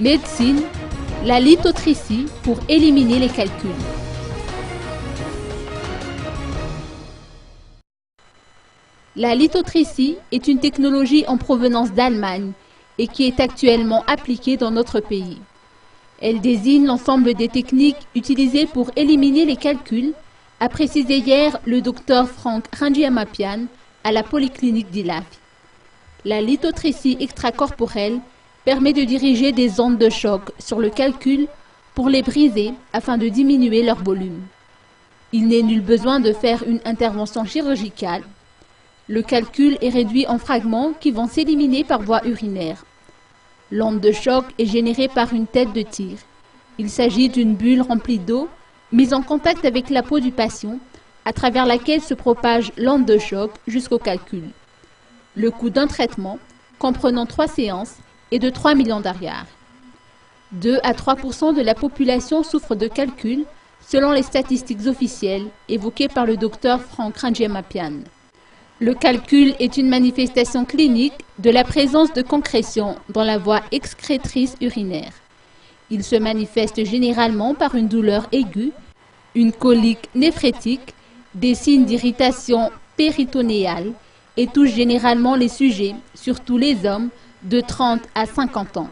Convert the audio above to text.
Médecine, la lithotricie pour éliminer les calculs. La lithotricie est une technologie en provenance d'Allemagne et qui est actuellement appliquée dans notre pays. Elle désigne l'ensemble des techniques utilisées pour éliminer les calculs, a précisé hier le docteur Frank Rangiamapian à la polyclinique d'Ilafi. La lithotricie extracorporelle permet de diriger des ondes de choc sur le calcul pour les briser afin de diminuer leur volume. Il n'est nul besoin de faire une intervention chirurgicale. Le calcul est réduit en fragments qui vont s'éliminer par voie urinaire. L'onde de choc est générée par une tête de tir. Il s'agit d'une bulle remplie d'eau mise en contact avec la peau du patient, à travers laquelle se propage l'onde de choc jusqu'au calcul. Le coût d'un traitement, comprenant 3 séances, est de 3 millions d'ariars. 2 à 3% de la population souffre de calculs, selon les statistiques officielles évoquées par le docteur Frank Rangiamapian. Le calcul est une manifestation clinique de la présence de concrétion dans la voie excrétrice urinaire. Il se manifeste généralement par une douleur aiguë, une colique néphrétique, des signes d'irritation péritonéale et touche généralement les sujets, surtout les hommes, de 30 à 50 ans.